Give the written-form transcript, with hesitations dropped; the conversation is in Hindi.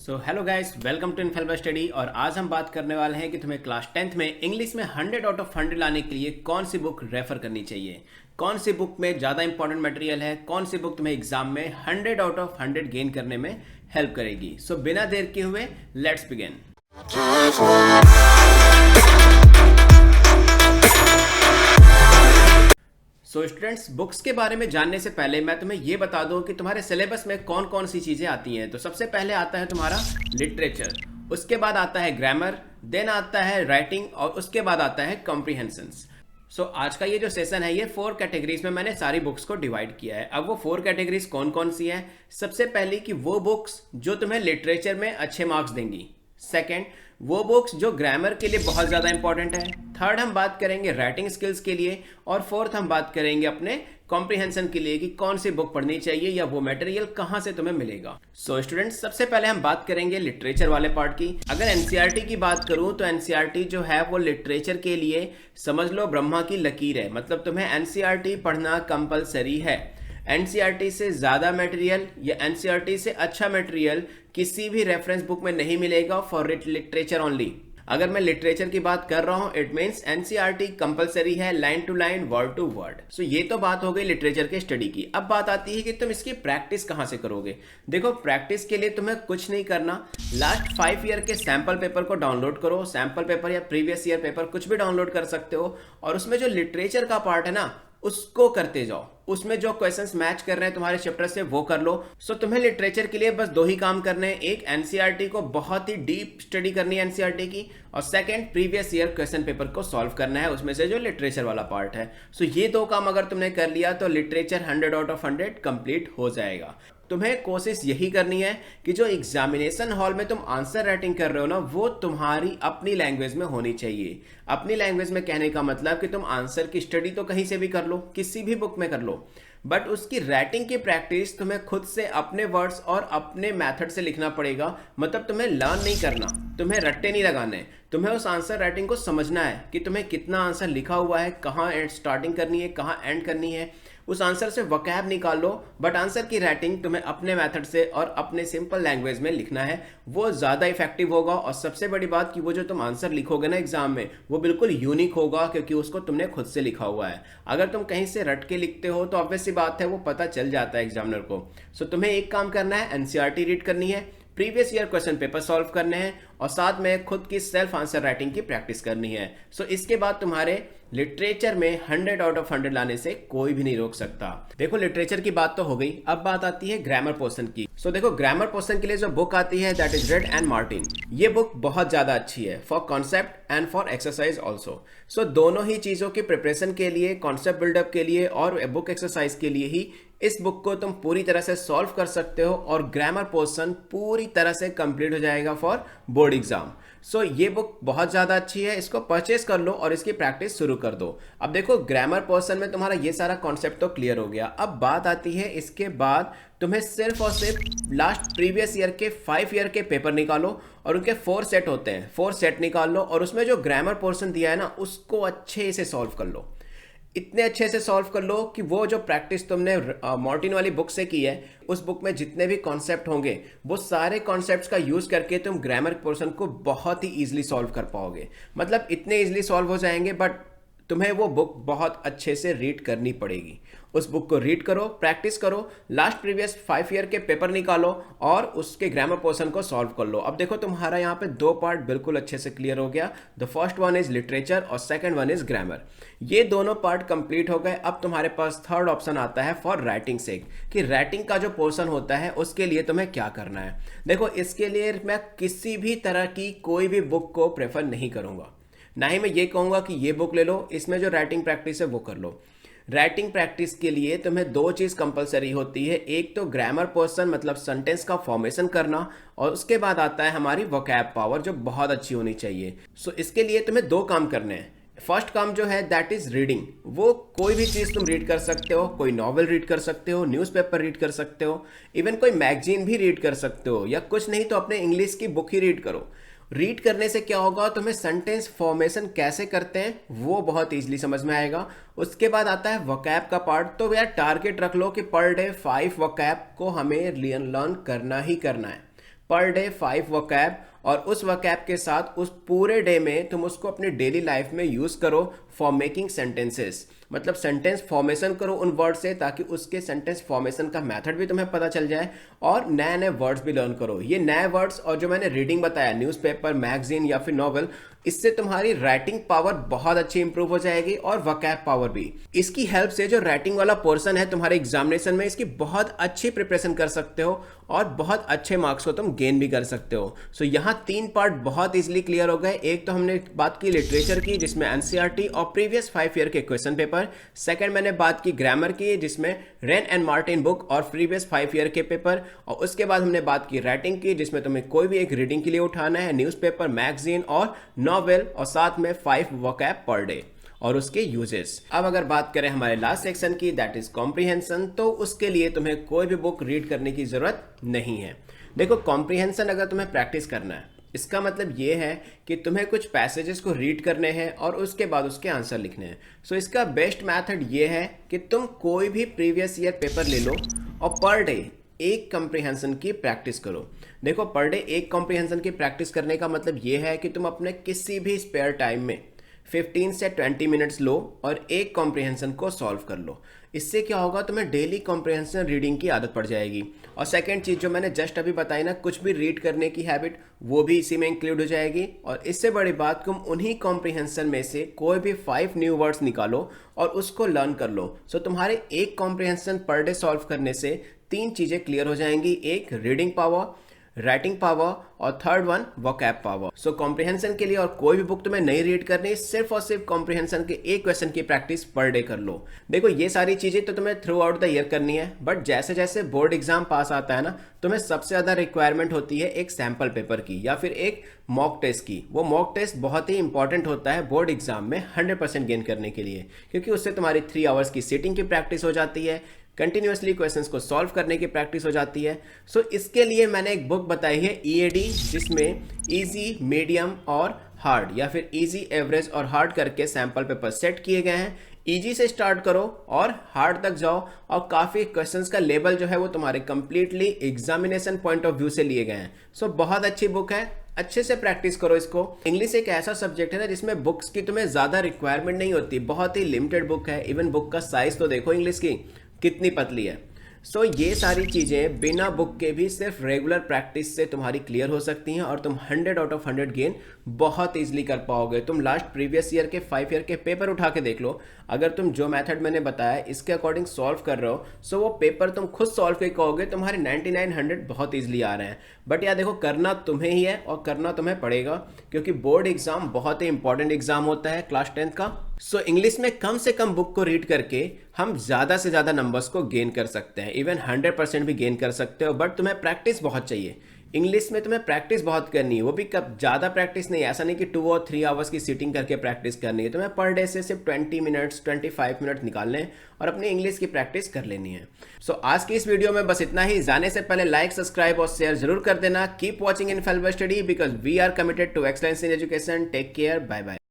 So hello guys, welcome to infallible study. और आज हम बात करने वाले हैं कि तुम्हें क्लास 10th में इंग्लिश में 100 आउट ऑफ 100 लाने के लिए कौन सी बुक रेफर करनी चाहिए, कौन सी बुक में ज़्यादा इंपॉर्टेंट मटेरियल है, कौन सी बुक तुम्हें एग्जाम में 100 आउट ऑफ 100 गेन करने में हेल्प करेगी। सो बिना देर किए हुए let's begin. So students, books के बारे में जानने से पहले मैं तुम्हें ये बता दूं कि तुम्हारे सिलेबस में कौन कौन सी चीज़ें आती हैं। तो सबसे पहले आता है तुम्हारा लिटरेचर, उसके बाद आता है ग्रामर, देन आता है राइटिंग और उसके बाद आता है कॉम्प्रीहेंशंस। सो आज का ये जो सेशन है ये 4 कैटेगरीज में मैंने सारी बुक्स को डिवाइड किया है। अब वो 4 कैटेगरीज कौन कौन सी हैं? सबसे पहली कि वो बुक्स जो तुम्हें लिटरेचर में अच्छे मार्क्स देंगी। सेकेंड, वो बुक्स जो ग्रामर के लिए बहुत ज़्यादा इंपॉर्टेंट है। थर्ड, हम बात करेंगे राइटिंग स्किल्स के लिए। और फोर्थ, हम बात करेंगे अपने कॉम्प्रीहेंशन के लिए कि कौन सी बुक पढ़नी चाहिए या वो मटेरियल कहाँ से तुम्हें मिलेगा। सो स्टूडेंट्स, सबसे पहले हम बात करेंगे लिटरेचर वाले पार्ट की। अगर एनसीईआरटी की बात करूँ तो एनसीईआरटी जो है वो लिटरेचर के लिए समझ लो ब्रह्मा की लकीर है। मतलब तुम्हें एनसीईआरटी पढ़ना कंपलसरी है। एनसीईआरटी से ज़्यादा मटेरियल या एनसीईआरटी से अच्छा मटेरियल किसी भी रेफरेंस बुक में नहीं मिलेगा फॉर लिटरेचर ओनली। अगर मैं लिटरेचर की बात कर रहा हूं, इट मीन्स एनसीईआरटी कंपलसरी है, line to line, word to word. So ये तो बात हो गई लिटरेचर के स्टडी की। अब बात आती है कि तुम इसकी प्रैक्टिस कहां से करोगे। देखो, प्रैक्टिस के लिए तुम्हें कुछ नहीं करना, लास्ट 5 ईयर के सैंपल पेपर को डाउनलोड करो। सैंपल पेपर या प्रीवियस ईयर पेपर कुछ भी डाउनलोड कर सकते हो और उसमें जो लिटरेचर का पार्ट है ना उसको करते जाओ। उसमें जो क्वेश्चंस मैच कर रहे हैं तुम्हारे चैप्टर से वो कर लो। सो तुम्हें लिटरेचर के लिए बस 2 ही काम करने हैं। एक, एनसीईआरटी को बहुत ही डीप स्टडी करनी है एनसीईआरटी की, और second, previous year question paper को सॉल्व करना है उसमें से जो लिटरेचर वाला पार्ट है। सो ये 2 काम अगर तुमने कर लिया तो लिटरेचर 100 आउट ऑफ 100 कंप्लीट हो जाएगा। तुम्हें कोशिश यही करनी है कि जो एग्जामिनेशन हॉल में तुम आंसर राइटिंग कर रहे हो ना वो तुम्हारी अपनी लैंग्वेज में होनी चाहिए। अपनी लैंग्वेज में कहने का मतलब कि तुम आंसर की स्टडी तो कहीं से भी कर लो, किसी भी बुक में कर लो, बट उसकी राइटिंग की प्रैक्टिस तुम्हें खुद से अपने वर्ड्स और अपने मेथड से लिखना पड़ेगा। मतलब तुम्हें लर्न नहीं करना, तुम्हें रट्टे नहीं लगाने, तुम्हें उस आंसर राइटिंग को समझना है कि तुम्हें कितना आंसर लिखा हुआ है, कहाँ स्टार्टिंग करनी है, कहाँ एंड करनी है। उस आंसर से वोकैब निकाल लो, बट आंसर की राइटिंग तुम्हें अपने मेथड से और अपने सिंपल लैंग्वेज में लिखना है। वो ज़्यादा इफेक्टिव होगा। और सबसे बड़ी बात कि वो जो तुम आंसर लिखोगे ना एग्जाम में वो बिल्कुल यूनिक होगा, क्योंकि उसको तुमने खुद से लिखा हुआ है। अगर तुम कहीं से रट के लिखते हो तो ऑब्वियस सी बात है वो पता चल जाता है एग्जामिनर को। सो तुम्हें एक काम करना है, एनसीईआरटी रीड करनी है, previous year question paper solve करने हैं और साथ में खुद की सेल्फ आंसर राइटिंग की प्रैक्टिस करनी है। सो इसके बाद तुम्हारे लिटरेचर में 100 आउट ऑफ 100 लाने से कोई भी नहीं रोक सकता। देखो, लिटरेचर की बात तो हो गई, अब बात आती है ग्रामर पोर्शन की। सो देखो, ग्रामर पोर्शन के लिए जो बुक आती है that is Wren and Martin. ये बुक बहुत ज्यादा अच्छी है for concept and for exercise also. So दोनों ही चीजों की प्रिपरेशन के लिए, कॉन्सेप्ट बिल्डअप के लिए और बुक एक्सरसाइज के लिए ही इस बुक को तुम पूरी तरह से सॉल्व कर सकते हो और ग्रामर पोर्शन पूरी तरह से कंप्लीट हो जाएगा फॉर बोर्ड एग्जाम। सो ये बुक बहुत ज़्यादा अच्छी है, इसको परचेस कर लो और इसकी प्रैक्टिस शुरू कर दो। अब देखो, ग्रामर पोर्शन में तुम्हारा ये सारा कॉन्सेप्ट तो क्लियर हो गया। अब बात आती है इसके बाद तुम्हें सिर्फ और सिर्फ लास्ट प्रीवियस ईयर के 5 ईयर के पेपर निकालो और उनके 4 सेट होते हैं, 4 सेट निकाल लो और उसमें जो ग्रामर पोर्शन दिया है ना उसको अच्छे से सॉल्व कर लो। इतने अच्छे से सॉल्व कर लो कि वो जो प्रैक्टिस तुमने मार्टिन वाली बुक से की है उस बुक में जितने भी कॉन्सेप्ट होंगे वो सारे कॉन्सेप्ट्स का यूज़ करके तुम ग्रामर पोर्शन को बहुत ही ईजिली सॉल्व कर पाओगे। मतलब इतने ईजिली सॉल्व हो जाएंगे, बट तुम्हें वो बुक बहुत अच्छे से रीड करनी पड़ेगी। उस बुक को रीड करो, प्रैक्टिस करो, लास्ट प्रीवियस 5 ईयर के पेपर निकालो और उसके ग्रामर पोर्शन को सॉल्व कर लो। अब देखो, तुम्हारा यहाँ पे 2 पार्ट बिल्कुल अच्छे से क्लियर हो गया। The first one is literature और सेकंड वन इज ग्रामर। ये दोनों पार्ट कंप्लीट हो गए। अब तुम्हारे पास थर्ड ऑप्शन आता है फॉर राइटिंग से, कि राइटिंग का जो पोर्शन होता है उसके लिए तुम्हें क्या करना है। देखो, इसके लिए मैं किसी भी तरह की कोई भी बुक को प्रेफर नहीं करूँगा, ना ही मैं ये कहूँगा कि ये बुक ले लो, इसमें जो राइटिंग प्रैक्टिस है वो कर लो। राइटिंग प्रैक्टिस के लिए तुम्हें 2 चीज़ कंपलसरी होती है। एक तो ग्रामर पोर्शन मतलब सेंटेंस का फॉर्मेशन करना, और उसके बाद आता है हमारी वोकैब पावर जो बहुत अच्छी होनी चाहिए। सो इसके लिए तुम्हें 2 काम करने हैं। फर्स्ट काम जो है दैट इज रीडिंग। वो कोई भी चीज़ तुम रीड कर सकते हो, कोई नॉवल रीड कर सकते हो, न्यूज़पेपर रीड कर सकते हो, इवन कोई मैगजीन भी रीड कर सकते हो, या कुछ नहीं तो अपने इंग्लिश की बुक ही रीड करो। रीड करने से क्या होगा, तुम्हें सेंटेंस फॉर्मेशन कैसे करते हैं वो बहुत ईजिली समझ में आएगा। उसके बाद आता है वोकैब का पार्ट। तो यार टारगेट रख लो कि पर डे 5 वोकैब को हमें लर्न करना ही करना है। पर डे 5 वोकैब, और उस वोकैब के साथ उस पूरे डे में तुम उसको अपनी डेली लाइफ में यूज करो फॉर मेकिंग सेंटेंसेस। मतलब सेंटेंस फॉर्मेशन करो उन वर्ड से, ताकि उसके सेंटेंस फॉर्मेशन का मेथड भी तुम्हें पता चल जाए, और नए नए वर्ड्स भी लर्न करो। ये नए वर्ड्स और जो मैंने रीडिंग बताया, न्यूज़पेपर, मैगजीन या फिर नॉवल, इससे तुम्हारी राइटिंग पावर बहुत अच्छी इंप्रूव हो जाएगी और वोकैब पावर भी। इसकी हेल्प से जो राइटिंग वाला पोर्शन है तुम्हारे एग्जामिनेशन में, इसकी बहुत अच्छी प्रिपरेशन कर सकते हो और बहुत अच्छे मार्क्स को तुम गेन भी कर सकते हो। सो यहाँ 3 पार्ट बहुत इजीली क्लियर हो गए। एक तो हमने बात की लिटरेचर की, जिसमें एनसीईआरटी और प्रीवियस 5 ईयर के क्वेश्चन पेपर। सेकंड मैंने बात की ग्रामर की, जिसमें रेन एंड मार्टिन बुक और प्रीवियस 5 ईयर के पेपर। और उसके बाद हमने बात की राइटिंग की, जिसमें तुम्हें कोई भी एक रीडिंग के लिए उठाना है, न्यूज़पेपर, मैगजीन और नॉवेल, और साथ में 5 वोकैब पर डे और उसके यूजेस। अब अगर बात करें हमारे लास्ट सेक्शन की, दैट इज कॉम्प्रिहेंशन, तो उसके लिए तुम्हें कोई भी बुक रीड करने की जरूरत नहीं है। देखो, कॉम्प्रिहेंशन अगर तुम्हें प्रैक्टिस करना है, इसका मतलब ये है कि तुम्हें कुछ पैसेजेस को रीड करने हैं और उसके बाद उसके आंसर लिखने हैं। सो इसका बेस्ट मेथड ये है कि तुम कोई भी प्रीवियस ईयर पेपर ले लो और पर डे एक कॉम्प्रिहेंशन की प्रैक्टिस करो। देखो, पर डे एक कॉम्प्रिहेंशन की प्रैक्टिस करने का मतलब ये है कि तुम अपने किसी भी स्पेयर टाइम में 15 से 20 मिनट्स लो और एक कॉम्प्रिहेंशन को सॉल्व कर लो। इससे क्या होगा, तुम्हें डेली कॉम्प्रिहेंशन रीडिंग की आदत पड़ जाएगी। और सेकंड चीज़ जो मैंने जस्ट अभी बताई ना, कुछ भी रीड करने की हैबिट, वो भी इसी में इंक्लूड हो जाएगी। और इससे बड़ी बात, तुम उन्हीं कॉम्प्रिहेंशन में से कोई भी 5 न्यू वर्ड्स निकालो और उसको लर्न कर लो। सो तुम्हारे एक कॉम्प्रिहेंशन पर डे सॉल्व करने से 3 चीज़ें क्लियर हो जाएंगी। एक, रीडिंग पावर, राइटिंग पावर, और थर्ड वन, वोकैब पावर। सो कॉम्प्रिहेंशन के लिए और कोई भी बुक तुम्हें नहीं रीड करनी, सिर्फ और सिर्फ कॉम्प्रिहेंशन के एक क्वेश्चन की प्रैक्टिस पर डे कर लो। देखो, ये सारी चीजें तो तुम्हें थ्रू आउट द ईयर करनी है, बट जैसे जैसे बोर्ड एग्जाम पास आता है ना, तुम्हें सबसे ज्यादा रिक्वायरमेंट होती है एक सैंपल पेपर की या फिर एक मॉक टेस्ट की। वो मॉक टेस्ट बहुत ही इंपॉर्टेंट होता है बोर्ड एग्जाम में 100% गेन करने के लिए, क्योंकि उससे तुम्हारी 3 आवर्स की सीटिंग की प्रैक्टिस हो जाती है, कंटिन्यूसली क्वेश्चंस को सॉल्व करने की प्रैक्टिस हो जाती है। सो इसके लिए मैंने एक बुक बताई है ईएडी, जिसमें इजी, मीडियम और हार्ड, या फिर इजी, एवरेज और हार्ड करके सैंपल पेपर सेट किए गए हैं। इजी से स्टार्ट करो और हार्ड तक जाओ, और काफ़ी क्वेश्चंस का लेवल जो है वो तुम्हारे completely examination point of view से लिए गए हैं। सो बहुत अच्छी बुक है, अच्छे से प्रैक्टिस करो इसको। इंग्लिश एक ऐसा सब्जेक्ट है ना, जिसमें बुक्स की तुम्हें ज़्यादा रिक्वायरमेंट नहीं होती, बहुत ही लिमिटेड बुक है। इवन बुक का साइज तो देखो इंग्लिश की कितनी पतली है। सो ये सारी चीज़ें बिना बुक के भी सिर्फ रेगुलर प्रैक्टिस से तुम्हारी क्लियर हो सकती हैं, और तुम 100 आउट ऑफ 100 गेन बहुत ईजिली कर पाओगे। तुम लास्ट प्रीवियस ईयर के 5 ईयर के पेपर उठा के देख लो, अगर तुम जो मेथड मैंने बताया इसके अकॉर्डिंग सॉल्व कर रहे हो, सो वो पेपर तुम खुद सॉल्व करके कहोगे तुम्हारे 99-100 बहुत ईजिली आ रहे हैं। बट यार देखो, करना तुम्हें ही है और करना तुम्हें पड़ेगा, क्योंकि बोर्ड एग्जाम बहुत ही इंपॉर्टेंट एग्जाम होता है क्लास 10th का। सो इंग्लिश में कम से कम बुक को रीड करके हम ज़्यादा से ज़्यादा नंबर्स को गेन कर सकते हैं, इवन 100% भी गेन कर सकते हो। बट तुम्हें प्रैक्टिस बहुत चाहिए। इंग्लिश में तुम्हें प्रैक्टिस बहुत करनी है, वो भी कब, ज़्यादा प्रैक्टिस नहीं, ऐसा नहीं कि 2 और 3 आवर्स की सीटिंग करके प्रैक्टिस करनी है। तुम्हें पर डे से सिर्फ 20 मिनट्स, 25 मिनट निकालने हैं और अपनी इंग्लिश की प्रैक्टिस कर लेनी है। सो आज की इस वीडियो में बस इतना ही। जाने से पहले लाइक, सब्सक्राइब और शेयर जरूर कर देना। Keep watching infallible study, because we are committed to excellence in education. Take care, bye bye.